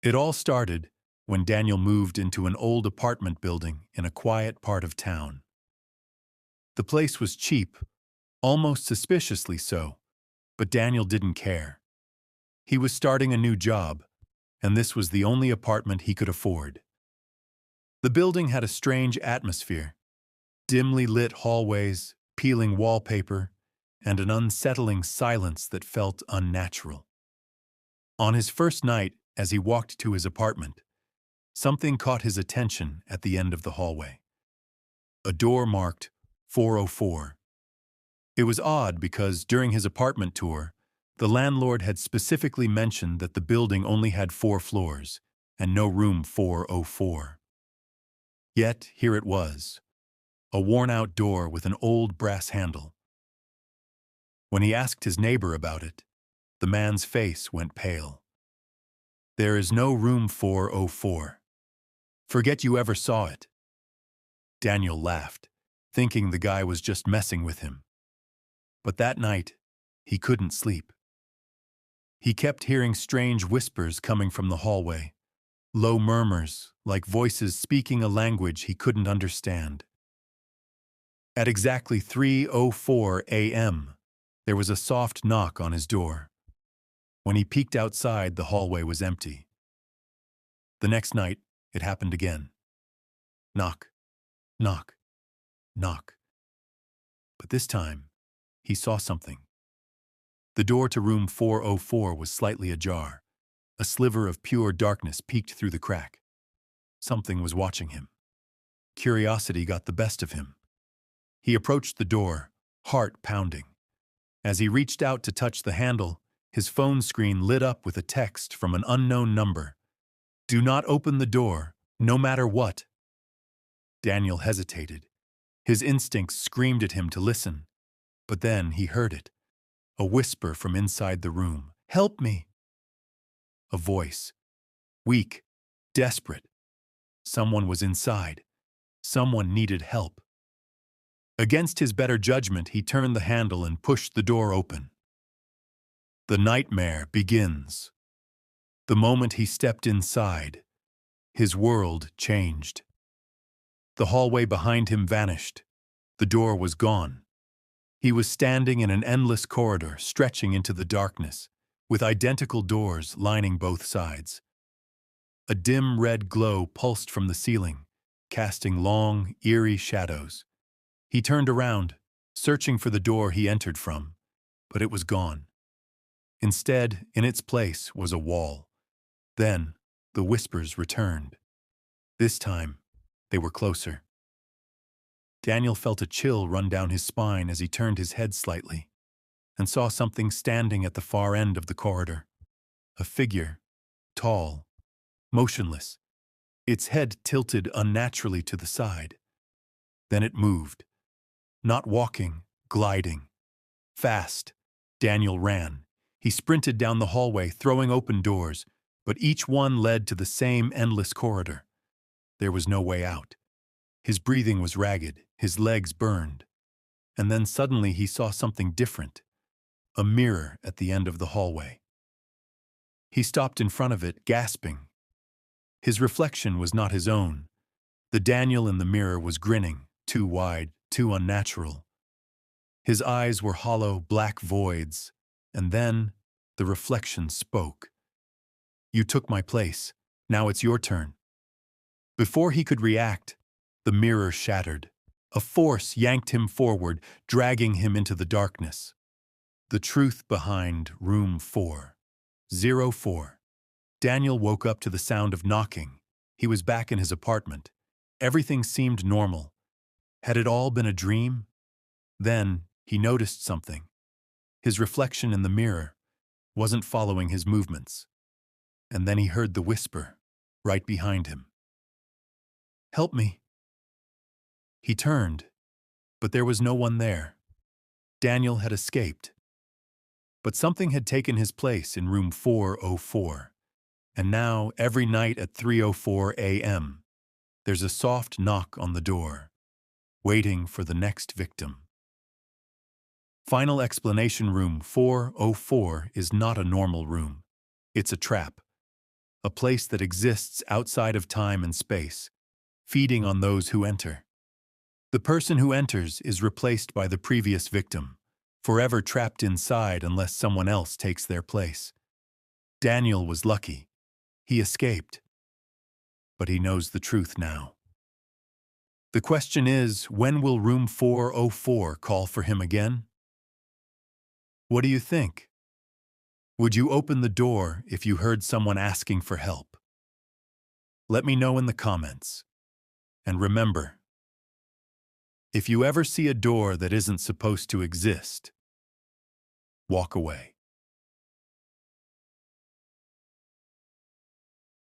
It all started when Daniel moved into an old apartment building in a quiet part of town. The place was cheap, almost suspiciously so, but Daniel didn't care. He was starting a new job, and this was the only apartment he could afford. The building had a strange atmosphere: dimly lit hallways, peeling wallpaper, and an unsettling silence that felt unnatural. On his first night, as he walked to his apartment, something caught his attention at the end of the hallway. A door marked 404. It was odd because during his apartment tour, the landlord had specifically mentioned that the building only had 4 floors and no room 404. Yet here it was, a worn-out door with an old brass handle. When he asked his neighbor about it, the man's face went pale. "There is no room 404. Forget you ever saw it." Daniel laughed, thinking the guy was just messing with him. But that night, he couldn't sleep. He kept hearing strange whispers coming from the hallway, low murmurs like voices speaking a language he couldn't understand. At exactly 3:04 a.m., there was a soft knock on his door. When he peeked outside, the hallway was empty. The next night, it happened again. Knock, knock, knock. But this time, he saw something. The door to room 404 was slightly ajar. A sliver of pure darkness peeked through the crack. Something was watching him. Curiosity got the best of him. He approached the door, heart pounding. As he reached out to touch the handle, his phone screen lit up with a text from an unknown number. "Do not open the door, no matter what." Daniel hesitated. His instincts screamed at him to listen. But then he heard it. A whisper from inside the room. "Help me!" A voice. Weak, desperate. Someone was inside. Someone needed help. Against his better judgment, he turned the handle and pushed the door open. The nightmare begins. The moment he stepped inside, his world changed. The hallway behind him vanished. The door was gone. He was standing in an endless corridor stretching into the darkness, with identical doors lining both sides. A dim red glow pulsed from the ceiling, casting long, eerie shadows. He turned around, searching for the door he entered from, but it was gone. Instead, in its place was a wall. Then, the whispers returned. This time, they were closer. Daniel felt a chill run down his spine as he turned his head slightly and saw something standing at the far end of the corridor. A figure, tall, motionless, its head tilted unnaturally to the side. Then it moved. Not walking, gliding. Fast. Daniel ran. He sprinted down the hallway, throwing open doors, but each one led to the same endless corridor. There was no way out. His breathing was ragged, his legs burned. And then suddenly he saw something different. A mirror at the end of the hallway. He stopped in front of it, gasping. His reflection was not his own. The Daniel in the mirror was grinning, too wide, too unnatural. His eyes were hollow, black voids, and then the reflection spoke. "You took my place. Now it's your turn." Before he could react, the mirror shattered. A force yanked him forward, dragging him into the darkness. The truth behind room 404. Daniel woke up to the sound of knocking. He was back in his apartment. Everything seemed normal. Had it all been a dream? Then he noticed something. His reflection in the mirror wasn't following his movements. And then he heard the whisper right behind him. "Help me." He turned, but there was no one there. Daniel had escaped. But something had taken his place in room 404. And now, every night at 3:04 a.m., there's a soft knock on the door, waiting for the next victim. Final explanation: room 404 is not a normal room. It's a trap. a place that exists outside of time and space, feeding on those who enter. The person who enters is replaced by the previous victim, forever trapped inside unless someone else takes their place. Daniel was lucky. He escaped. But he knows the truth now. The question is, when will room 404 call for him again? What do you think? Would you open the door if you heard someone asking for help? Let me know in the comments. And remember, if you ever see a door that isn't supposed to exist, walk away.